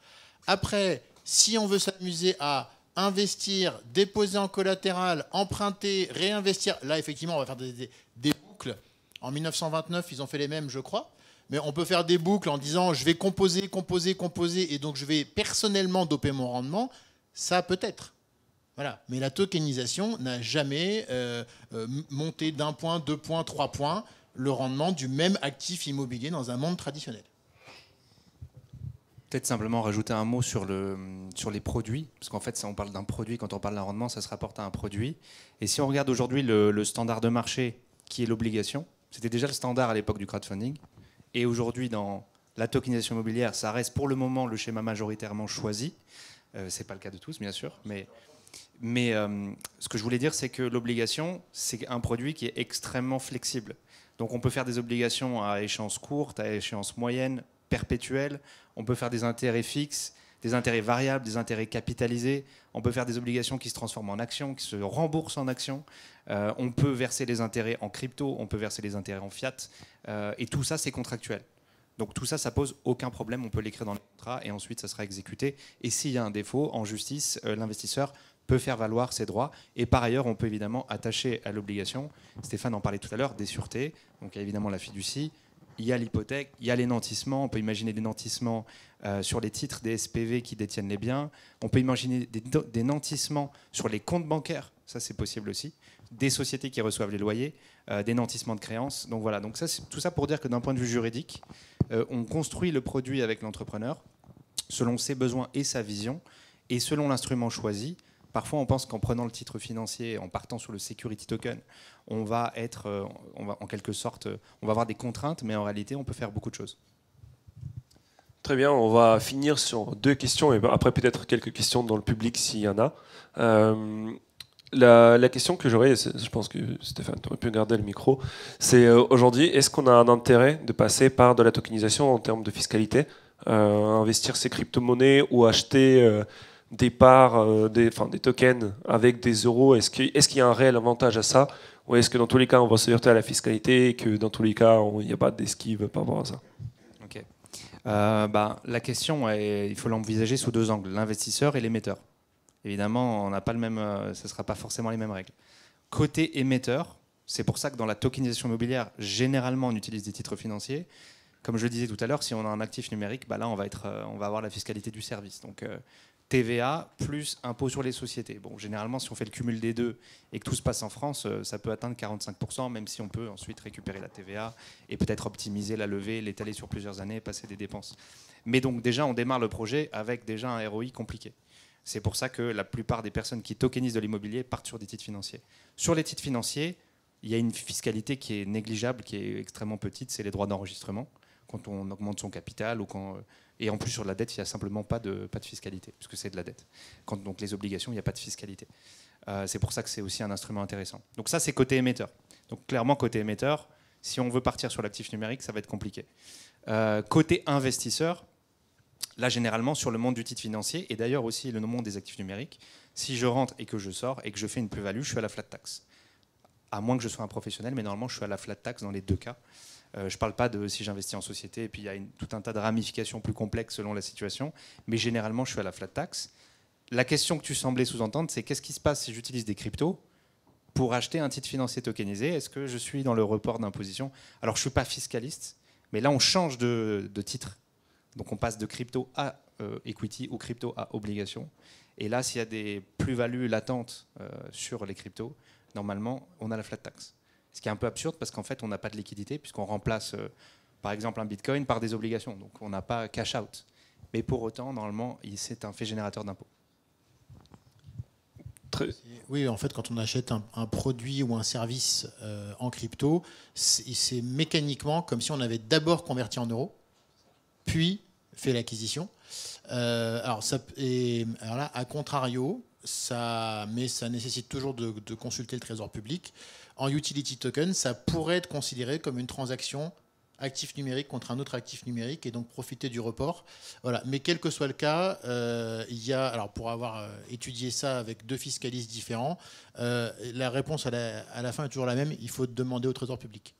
Après, si on veut s'amuser à investir, déposer en collatéral, emprunter, réinvestir, là, effectivement, on va faire des boucles. En 1929, ils ont fait les mêmes, je crois. Mais on peut faire des boucles en disant je vais composer, et donc je vais personnellement doper mon rendement. Ça, peut-être. Voilà. Mais la tokenisation n'a jamais monté d'1 point, 2 points, 3 points le rendement du même actif immobilier dans un monde traditionnel. Peut-être simplement rajouter un mot sur les produits, parce qu'en fait, on parle d'un produit, quand on parle d'un rendement, ça se rapporte à un produit. Et si on regarde aujourd'hui le standard de marché, qui est l'obligation, c'était déjà le standard à l'époque du crowdfunding, et aujourd'hui, dans la tokenisation immobilière, ça reste pour le moment le schéma majoritairement choisi. Ce n'est pas le cas de tous, bien sûr, mais ce que je voulais dire, c'est que l'obligation, c'est un produit qui est extrêmement flexible. Donc on peut faire des obligations à échéance courte, à échéance moyenne, perpétuelle. On peut faire des intérêts fixes, des intérêts variables, des intérêts capitalisés. On peut faire des obligations qui se transforment en actions, qui se remboursent en actions. On peut verser les intérêts en crypto, on peut verser les intérêts en fiat. Et tout ça, c'est contractuel. Donc tout ça, ça pose aucun problème. On peut l'écrire dans le contrat et ensuite, ça sera exécuté. Et s'il y a un défaut, en justice, l'investisseur peut faire valoir ses droits. Et par ailleurs, on peut évidemment attacher à l'obligation, Stéphane en parlait tout à l'heure, des sûretés. Donc il y a évidemment la fiducie, il y a l'hypothèque, il y a les nantissements. On peut imaginer des nantissements sur les titres des SPV qui détiennent les biens. On peut imaginer des nantissements sur les comptes bancaires, ça c'est possible aussi. Des sociétés qui reçoivent les loyers, des nantissements de créances. Donc voilà, donc ça, tout ça pour dire que d'un point de vue juridique, on construit le produit avec l'entrepreneur selon ses besoins et sa vision, et selon l'instrument choisi. Parfois, on pense qu'en prenant le titre financier, en partant sur le security token, on va en quelque sorte, on va avoir des contraintes, mais en réalité, on peut faire beaucoup de choses. Très bien, on va finir sur 2 questions, et après peut-être quelques questions dans le public s'il y en a. La question que j'aurais, je pense que Stéphane, tu aurais pu garder le micro, c'est aujourd'hui, est-ce qu'on a un intérêt de passer par de la tokenisation en termes de fiscalité, investir ses crypto-monnaies ou acheter des parts, des tokens avec des euros, est-ce qu'il y a un réel avantage à ça, ou est-ce que dans tous les cas on va se heurter à la fiscalité et que dans tous les cas il n'y a pas d'esquive par rapport à ça? Ok. La question, il faut l'envisager sous 2 angles, l'investisseur et l'émetteur. Évidemment, on n'a pas le même, ce ne sera pas forcément les mêmes règles. Côté émetteur, c'est pour ça que dans la tokenisation immobilière, généralement on utilise des titres financiers. Comme je le disais tout à l'heure, si on a un actif numérique, là on va avoir la fiscalité du service. Donc TVA plus impôt sur les sociétés. Bon, généralement, si on fait le cumul des deux et que tout se passe en France, ça peut atteindre 45%, même si on peut ensuite récupérer la TVA et peut-être optimiser la levée, l'étaler sur plusieurs années, passer des dépenses. Mais donc déjà, on démarre le projet avec déjà un ROI compliqué. C'est pour ça que la plupart des personnes qui tokenisent de l'immobilier partent sur des titres financiers. Sur les titres financiers, il y a une fiscalité qui est négligeable, qui est extrêmement petite, c'est les droits d'enregistrement, quand on augmente son capital ou quand... Et en plus, sur la dette, il n'y a simplement pas de fiscalité, puisque c'est de la dette. Donc les obligations, il n'y a pas de fiscalité. C'est pour ça que c'est aussi un instrument intéressant. Donc ça, c'est côté émetteur. Donc clairement, côté émetteur, si on veut partir sur l'actif numérique, ça va être compliqué. Côté investisseur, là, généralement, sur le monde du titre financier, et d'ailleurs aussi le monde des actifs numériques, si je rentre et que je sors et que je fais une plus-value, je suis à la flat tax. À moins que je sois un professionnel, mais normalement, je suis à la flat tax dans les 2 cas. Je ne parle pas de si j'investis en société, et puis il y a tout un tas de ramifications plus complexes selon la situation, mais généralement, je suis à la flat tax. La question que tu semblais sous-entendre, c'est qu'est-ce qui se passe si j'utilise des cryptos pour acheter un titre financier tokenisé? Est-ce que je suis dans le report d'imposition? Alors, je ne suis pas fiscaliste, mais là, on change de titre. Donc, on passe de crypto à equity ou crypto à obligation. Et là, s'il y a des plus-values latentes sur les cryptos, normalement, on a la flat tax. Ce qui est un peu absurde parce qu'en fait, on n'a pas de liquidité puisqu'on remplace, par exemple, un bitcoin par des obligations. Donc, on n'a pas cash out. Mais pour autant, normalement, c'est un fait générateur d'impôts. Oui, en fait, quand on achète un produit ou un service en crypto, c'est mécaniquement comme si on avait d'abord converti en euros, puis fait l'acquisition. Alors là, à contrario, ça nécessite toujours de consulter le Trésor public. En utility token, ça pourrait être considéré comme une transaction actif numérique contre un autre actif numérique et donc profiter du report. Voilà. Mais quel que soit le cas, alors pour avoir étudié ça avec 2 fiscalistes différents, la réponse à la fin est toujours la même, il faut demander au Trésor public.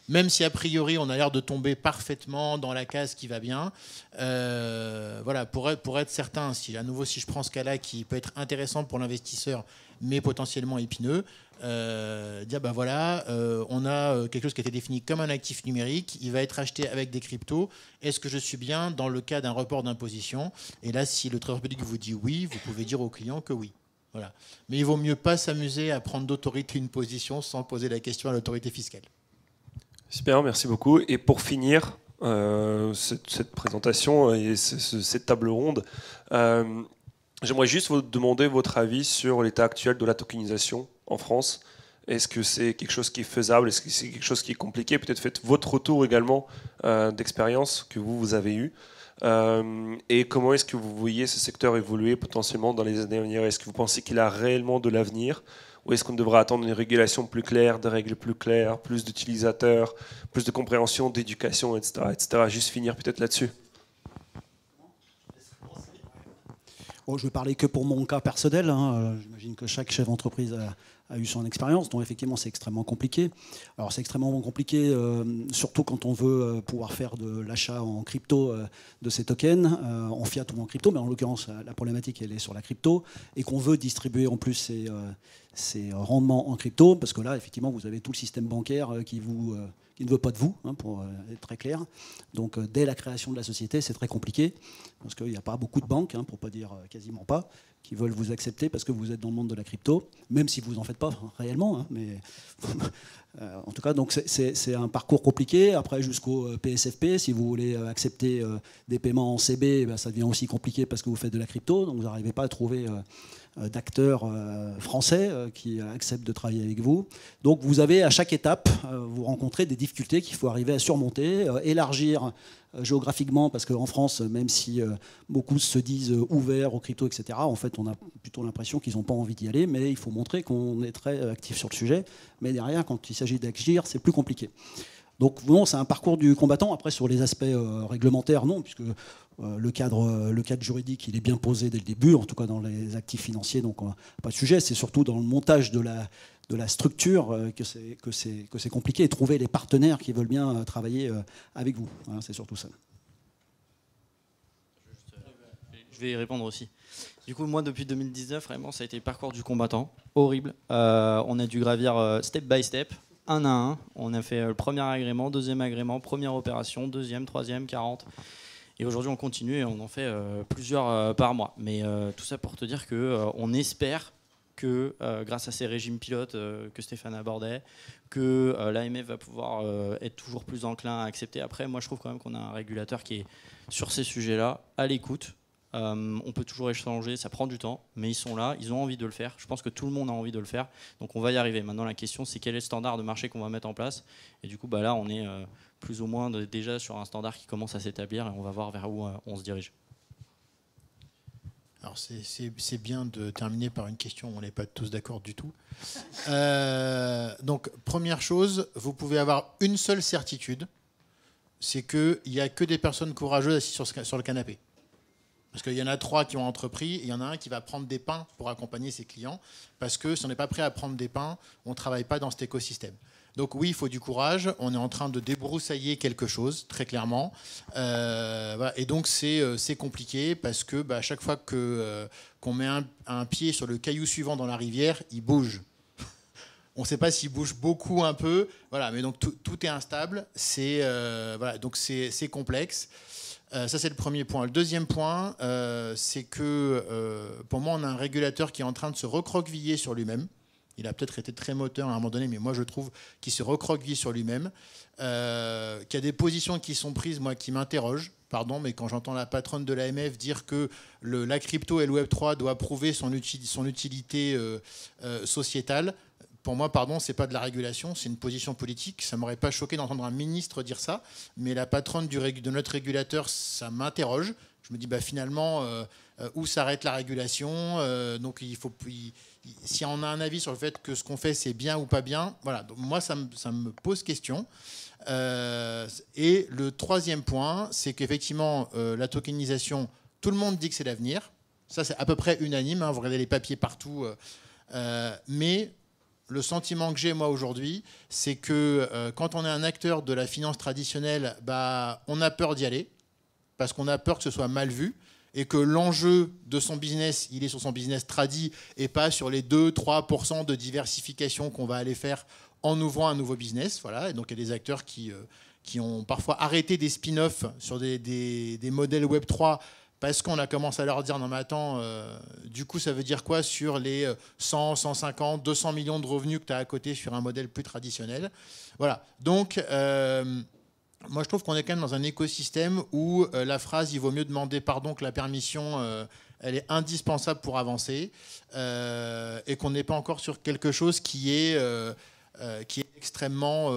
Même si a priori on a l'air de tomber parfaitement dans la case qui va bien, voilà, pour être certain, si je prends ce cas-là qui peut être intéressant pour l'investisseur mais potentiellement épineux, dire ben voilà, on a quelque chose qui a été défini comme un actif numérique, il va être acheté avec des cryptos, est-ce que je suis bien dans le cas d'un report d'imposition? Et là, si le Trésor public vous dit oui, vous pouvez dire au client que oui. Voilà. Mais il vaut mieux pas s'amuser à prendre d'autorité une position sans poser la question à l'autorité fiscale. Super, merci beaucoup. Et pour finir cette présentation et cette table ronde, j'aimerais juste vous demander votre avis sur l'état actuel de la tokenisation en France. Est-ce que c'est quelque chose qui est faisable? Est-ce que c'est quelque chose qui est compliqué? Peut-être faites votre retour également d'expérience que vous avez eu. Et comment est-ce que vous voyez ce secteur évoluer potentiellement dans les années à venir? Est-ce que vous pensez qu'il a réellement de l'avenir? Ou est-ce qu'on devrait attendre une régulation plus claire, des règles plus claires, plus d'utilisateurs, plus de compréhension, d'éducation, etc., etc. Juste finir peut-être là-dessus. Bon, je vais parler que pour mon cas personnel. J'imagine que chaque chef d'entreprise a eu son expérience, donc effectivement c'est extrêmement compliqué. Alors c'est extrêmement compliqué, surtout quand on veut pouvoir faire de l'achat en crypto de ces tokens, en fiat ou en crypto, mais en l'occurrence la problématique elle est sur la crypto, et qu'on veut distribuer en plus ces rendements en crypto, parce que là effectivement vous avez tout le système bancaire qui ne veut pas de vous, pour être très clair. Donc dès la création de la société, c'est très compliqué, parce qu'il n'y a pas beaucoup de banques, pour ne pas dire quasiment pas, qui veulent vous accepter parce que vous êtes dans le monde de la crypto, même si vous n'en faites pas réellement. Mais en tout cas, donc c'est un parcours compliqué. Après, jusqu'au PSFP, si vous voulez accepter des paiements en CB, ça devient aussi compliqué parce que vous faites de la crypto, donc vous n'arrivez pas à trouver d'acteurs français qui acceptent de travailler avec vous. Donc vous avez à chaque étape, vous rencontrez des difficultés qu'il faut arriver à surmonter, élargir géographiquement, parce qu'en France, même si beaucoup se disent ouverts aux cryptos, etc., en fait on a plutôt l'impression qu'ils n'ont pas envie d'y aller, mais il faut montrer qu'on est très actif sur le sujet. Mais derrière, quand il s'agit d'agir, c'est plus compliqué. Donc non, c'est un parcours du combattant. Après, sur les aspects réglementaires, non, puisque le cadre juridique, il est bien posé dès le début, en tout cas dans les actifs financiers, donc pas de sujet. C'est surtout dans le montage de la structure que c'est compliqué, et trouver les partenaires qui veulent bien travailler avec vous. Voilà, c'est surtout ça. Je vais y répondre aussi. Du coup, moi, depuis 2019, vraiment, ça a été le parcours du combattant. Horrible. On a dû gravir step by step, un à un. On a fait le premier agrément, deuxième agrément, première opération, deuxième, troisième, 40. Et aujourd'hui, on continue et on en fait plusieurs par mois. Mais tout ça pour te dire qu'on espère que grâce à ces régimes pilotes que Stéphane abordait, que l'AMF va pouvoir être toujours plus enclin à accepter. Après, moi, je trouve quand même qu'on a un régulateur qui est sur ces sujets-là, à l'écoute. On peut toujours échanger, ça prend du temps, mais ils sont là, ils ont envie de le faire. Je pense que tout le monde a envie de le faire, donc on va y arriver. Maintenant, la question, c'est quel est le standard de marché qu'on va mettre en place. Et du coup, là, on est plus ou moins déjà sur un standard qui commence à s'établir, et on va voir vers où on se dirige. Alors c'est bien de terminer par une question où on n'est pas tous d'accord du tout. Donc première chose, vous pouvez avoir une seule certitude, c'est qu'il n'y a que des personnes courageuses assises sur le canapé. Parce qu'il y en a 3 qui ont entrepris, et il y en a un qui va prendre des pains pour accompagner ses clients, parce que si on n'est pas prêt à prendre des pains, on ne travaille pas dans cet écosystème. Donc oui, il faut du courage. On est en train de débroussailler quelque chose, très clairement. Voilà. Et donc c'est compliqué parce que à chaque fois qu'on met un pied sur le caillou suivant dans la rivière, il bouge. On ne sait pas s'il bouge beaucoup, un peu. Voilà, mais donc tout est instable. Voilà, donc c'est complexe. Ça, c'est le premier point. Le deuxième point, c'est que pour moi, on a un régulateur qui est en train de se recroqueviller sur lui-même. Il a peut-être été très moteur à un moment donné, mais moi, je trouve qu'il se recroqueville sur lui-même. Qu'il y a des positions qui sont prises, moi, qui m'interrogent. Pardon, mais quand j'entends la patronne de l'AMF dire que la crypto et le Web3 doivent prouver son utilité sociétale, pour moi, pardon, c'est pas de la régulation, c'est une position politique. Ça m'aurait pas choqué d'entendre un ministre dire ça, mais la patronne de notre régulateur, ça m'interroge. Je me dis, finalement, où s'arrête la régulation? Donc, si on a un avis sur le fait que ce qu'on fait, c'est bien ou pas bien, voilà. Donc, moi, ça me pose question. Et le troisième point, c'est qu'effectivement, la tokenisation, tout le monde dit que c'est l'avenir. Ça, c'est à peu près unanime. Hein, vous regardez les papiers partout. Mais le sentiment que j'ai, moi, aujourd'hui, c'est que quand on est un acteur de la finance traditionnelle, on a peur d'y aller, parce qu'on a peur que ce soit mal vu, et que l'enjeu de son business, il est sur son business tradi, et pas sur les 2-3% de diversification qu'on va aller faire en ouvrant un nouveau business. Voilà. Et donc, il y a des acteurs qui ont parfois arrêté des spin-offs sur des modèles Web3 parce qu'on a commencé à leur dire, non mais attends, du coup ça veut dire quoi sur les 100, 150, 200 millions de revenus que tu as à côté sur un modèle plus traditionnel. Voilà. Donc, moi je trouve qu'on est quand même dans un écosystème où la phrase « il vaut mieux demander pardon que la permission », elle est indispensable pour avancer, et qu'on n'est pas encore sur quelque chose qui est extrêmement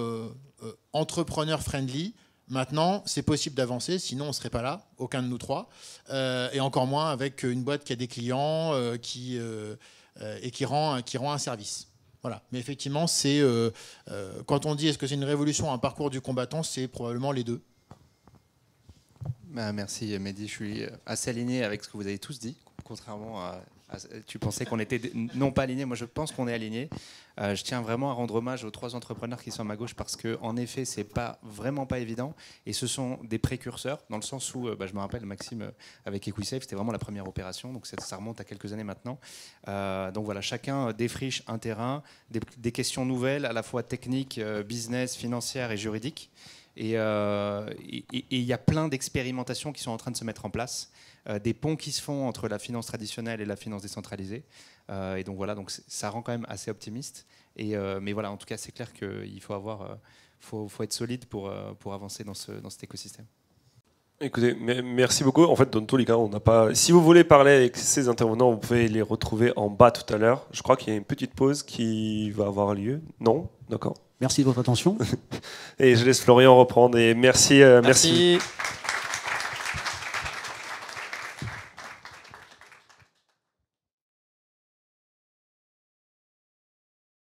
entrepreneur-friendly. Maintenant, c'est possible d'avancer, sinon on ne serait pas là, aucun de nous trois, et encore moins avec une boîte qui a des clients et qui rend un service. Voilà. Mais effectivement, quand on dit est-ce que c'est une révolution, un parcours du combattant, c'est probablement les deux. Merci Mehdi, je suis assez aligné avec ce que vous avez tous dit, contrairement à tu pensais qu'on était non pas alignés, moi je pense qu'on est alignés. Je tiens vraiment à rendre hommage aux 3 entrepreneurs qui sont à ma gauche parce qu'en effet c'est vraiment pas évident et ce sont des précurseurs dans le sens où je me rappelle Maxime avec EquiSafe, c'était vraiment la première opération, donc ça remonte à quelques années maintenant. Donc voilà, chacun défriche un terrain, des questions nouvelles à la fois techniques, business, financières et juridiques. Et il y a plein d'expérimentations qui sont en train de se mettre en place, des ponts qui se font entre la finance traditionnelle et la finance décentralisée. Et donc voilà, donc ça rend quand même assez optimiste. Mais voilà, en tout cas, c'est clair qu'il faut être solide pour avancer dans cet écosystème. Écoutez, merci beaucoup. En fait, dans tous les cas, on n'a pas. Si vous voulez parler avec ces intervenants, vous pouvez les retrouver en bas tout à l'heure. Je crois qu'il y a une petite pause qui va avoir lieu. Non ? D'accord. Merci de votre attention. Et je laisse Florian reprendre. Et merci.